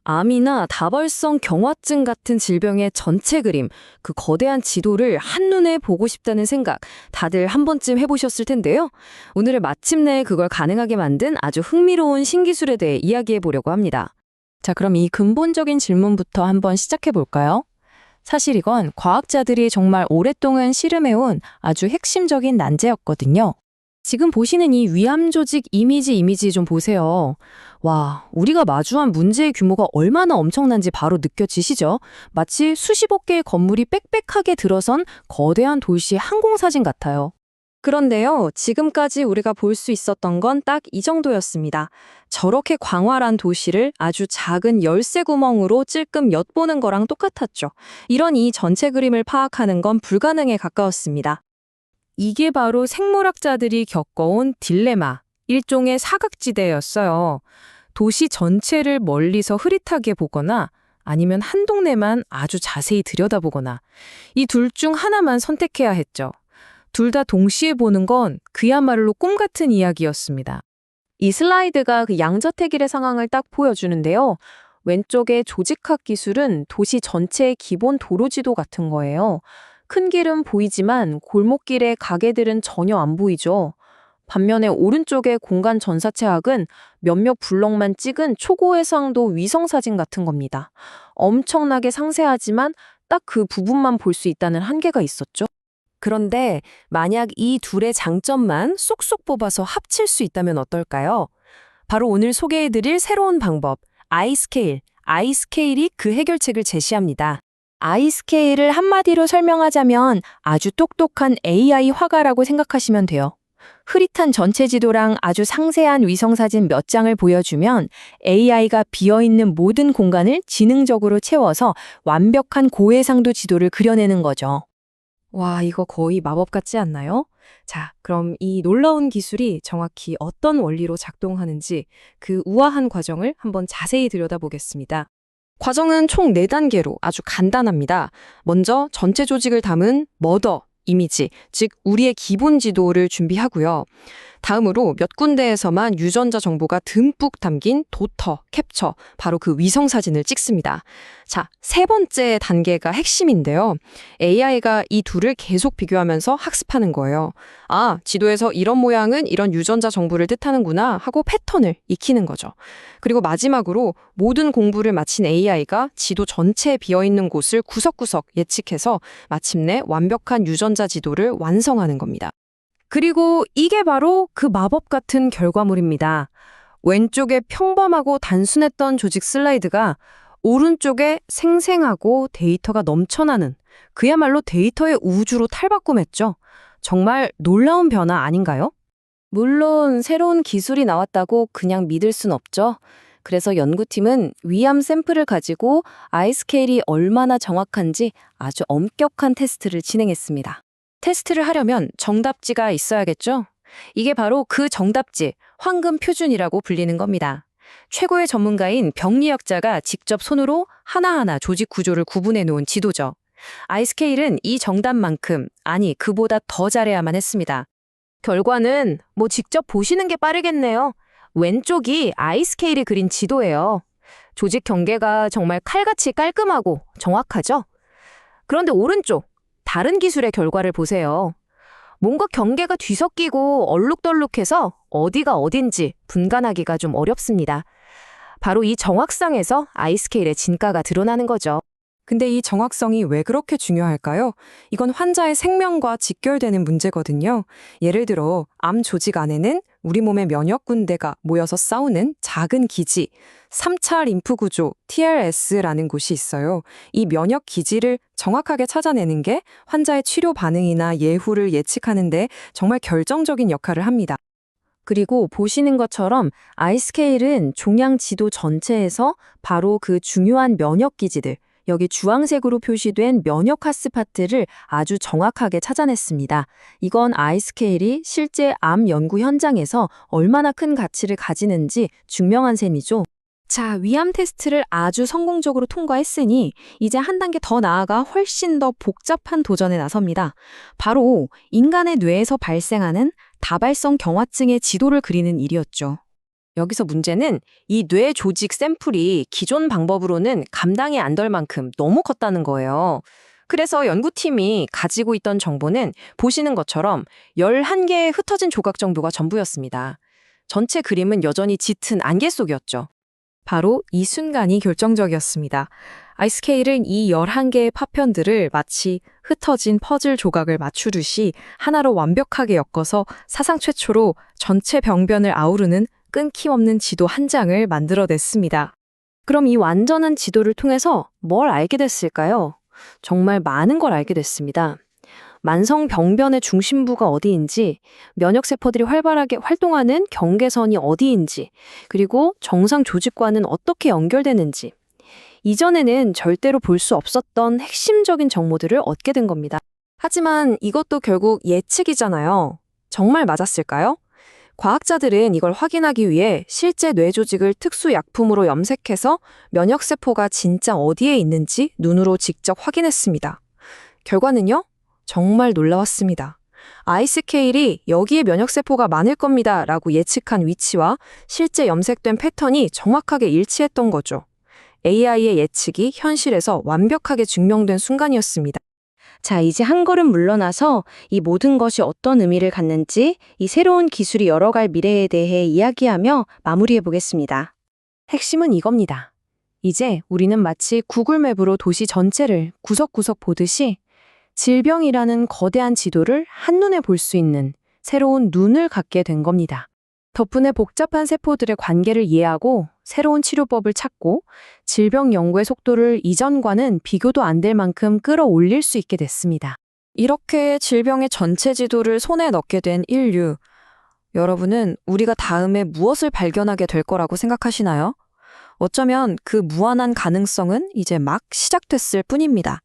암이나 다발성 경화증 같은 질병의 전체 그림, 그 거대한 지도를 한눈에 보고 싶다는 생각, 다들 한 번쯤 해보셨을 텐데요. 오늘은 마침내 그걸 가능하게 만든 아주 흥미로운 신기술에 대해 이야기해 보려고 합니다. 자, 그럼 이 근본적인 질문부터 한번 시작해 볼까요? 사실 이건 과학자들이 정말 오랫동안 실험해온 아주 핵심적인 난제였거든요. 지금 보시는 이 위암 조직 이미지 좀 보세요. 와, 우리가 마주한 문제의 규모가 얼마나 엄청난지 바로 느껴지시죠? 마치 수십억 개의 건물이 빽빽하게 들어선 거대한 도시의 항공사진 같아요. 그런데요, 지금까지 우리가 볼 수 있었던 건 딱 이 정도였습니다. 저렇게 광활한 도시를 아주 작은 열쇠 구멍으로 찔끔 엿보는 거랑 똑같았죠. 이런 이 전체 그림을 파악하는 건 불가능에 가까웠습니다. 이게 바로 생물학자들이 겪어온 딜레마, 일종의 사각지대였어요. 도시 전체를 멀리서 흐릿하게 보거나 아니면 한 동네만 아주 자세히 들여다보거나 이 둘 중 하나만 선택해야 했죠. 둘 다 동시에 보는 건 그야말로 꿈 같은 이야기였습니다. 이 슬라이드가 그 양저택일의 상황을 딱 보여주는데요. 왼쪽의 조직학 기술은 도시 전체의 기본 도로지도 같은 거예요. 큰 길은 보이지만 골목길의 가게들은 전혀 안 보이죠. 반면에 오른쪽의 공간 전사체학은 몇몇 블럭만 찍은 초고해상도 위성사진 같은 겁니다. 엄청나게 상세하지만 딱 그 부분만 볼 수 있다는 한계가 있었죠. 그런데 만약 이 둘의 장점만 쏙쏙 뽑아서 합칠 수 있다면 어떨까요? 바로 오늘 소개해드릴 새로운 방법, 아이스케일. 아이스케일이 그 해결책을 제시합니다. 아이스케일을 한마디로 설명하자면 아주 똑똑한 AI 화가라고 생각하시면 돼요. 흐릿한 전체 지도랑 아주 상세한 위성사진 몇 장을 보여주면 AI가 비어있는 모든 공간을 지능적으로 채워서 완벽한 고해상도 지도를 그려내는 거죠. 와, 이거 거의 마법 같지 않나요? 자, 그럼 이 놀라운 기술이 정확히 어떤 원리로 작동하는지 그 우아한 과정을 한번 자세히 들여다보겠습니다. 과정은 총 4단계로 아주 간단합니다. 먼저 전체 조직을 담은 머더 이미지, 즉 우리의 기본 지도를 준비하고요. 다음으로 몇 군데에서만 유전자 정보가 듬뿍 담긴 도터, 캡처, 바로 그 위성 사진을 찍습니다. 자, 3번째 단계가 핵심인데요. AI가 이 둘을 계속 비교하면서 학습하는 거예요. 아, 지도에서 이런 모양은 이런 유전자 정보를 뜻하는구나 하고 패턴을 익히는 거죠. 그리고 마지막으로 모든 공부를 마친 AI가 지도 전체에 비어있는 곳을 구석구석 예측해서 마침내 완벽한 유전자 지도를 완성하는 겁니다. 그리고 이게 바로 그 마법 같은 결과물입니다. 왼쪽에 평범하고 단순했던 조직 슬라이드가 오른쪽에 생생하고 데이터가 넘쳐나는 그야말로 데이터의 우주로 탈바꿈했죠. 정말 놀라운 변화 아닌가요? 물론 새로운 기술이 나왔다고 그냥 믿을 순 없죠. 그래서 연구팀은 위암 샘플을 가지고 아이스케일이 얼마나 정확한지 아주 엄격한 테스트를 진행했습니다. 테스트를 하려면 정답지가 있어야겠죠? 이게 바로 그 정답지, 황금 표준이라고 불리는 겁니다. 최고의 전문가인 병리학자가 직접 손으로 하나하나 조직 구조를 구분해 놓은 지도죠. 아이스케일은 이 정답만큼, 아니 그보다 더 잘해야만 했습니다. 결과는 뭐 직접 보시는 게 빠르겠네요. 왼쪽이 아이스케일이 그린 지도예요. 조직 경계가 정말 칼같이 깔끔하고 정확하죠? 그런데 오른쪽, 다른 기술의 결과를 보세요. 뭔가 경계가 뒤섞이고 얼룩덜룩해서 어디가 어딘지 분간하기가 좀 어렵습니다. 바로 이 정확성에서 아이스케일의 진가가 드러나는 거죠. 근데 이 정확성이 왜 그렇게 중요할까요? 이건 환자의 생명과 직결되는 문제거든요. 예를 들어 암 조직 안에는 우리 몸의 면역 군대가 모여서 싸우는 작은 기지, 3차 림프 구조, TLS라는 곳이 있어요. 이 면역 기지를 정확하게 찾아내는 게 환자의 치료 반응이나 예후를 예측하는 데 정말 결정적인 역할을 합니다. 그리고 보시는 것처럼 아이스케일은 종양 지도 전체에서 바로 그 중요한 면역 기지들, 여기 주황색으로 표시된 면역 핫스팟을 아주 정확하게 찾아냈습니다. 이건 아이스케일이 실제 암 연구 현장에서 얼마나 큰 가치를 가지는지 증명한 셈이죠. 자, 위암 테스트를 아주 성공적으로 통과했으니 이제 한 단계 더 나아가 훨씬 더 복잡한 도전에 나섭니다. 바로 인간의 뇌에서 발생하는 다발성 경화증의 지도를 그리는 일이었죠. 여기서 문제는 이 뇌 조직 샘플이 기존 방법으로는 감당이 안 될 만큼 너무 컸다는 거예요. 그래서 연구팀이 가지고 있던 정보는 보시는 것처럼 11개의 흩어진 조각 정도가 전부였습니다. 전체 그림은 여전히 짙은 안개 속이었죠. 바로 이 순간이 결정적이었습니다. 아이스케일은 이 11개의 파편들을 마치 흩어진 퍼즐 조각을 맞추듯이 하나로 완벽하게 엮어서 사상 최초로 전체 병변을 아우르는 끊김없는 지도 한 장을 만들어냈습니다. 그럼 이 완전한 지도를 통해서 뭘 알게 됐을까요? 정말 많은 걸 알게 됐습니다. 만성 병변의 중심부가 어디인지, 면역세포들이 활발하게 활동하는 경계선이 어디인지, 그리고 정상 조직과는 어떻게 연결되는지, 이전에는 절대로 볼 수 없었던 핵심적인 정보들을 얻게 된 겁니다. 하지만 이것도 결국 예측이잖아요. 정말 맞았을까요? 과학자들은 이걸 확인하기 위해 실제 뇌 조직을 특수 약품으로 염색해서 면역세포가 진짜 어디에 있는지 눈으로 직접 확인했습니다. 결과는요? 정말 놀라웠습니다. 아이스케일이 여기에 면역세포가 많을 겁니다 라고 예측한 위치와 실제 염색된 패턴이 정확하게 일치했던 거죠. AI의 예측이 현실에서 완벽하게 증명된 순간이었습니다. 자, 이제 한 걸음 물러나서 이 모든 것이 어떤 의미를 갖는지 이 새로운 기술이 열어갈 미래에 대해 이야기하며 마무리해 보겠습니다. 핵심은 이겁니다. 이제 우리는 마치 구글맵으로 도시 전체를 구석구석 보듯이 질병이라는 거대한 지도를 한눈에 볼 수 있는 새로운 눈을 갖게 된 겁니다. 덕분에 복잡한 세포들의 관계를 이해하고 새로운 치료법을 찾고 질병 연구의 속도를 이전과는 비교도 안 될 만큼 끌어올릴 수 있게 됐습니다. 이렇게 질병의 전체 지도를 손에 넣게 된 인류. 여러분은 우리가 다음에 무엇을 발견하게 될 거라고 생각하시나요? 어쩌면 그 무한한 가능성은 이제 막 시작됐을 뿐입니다.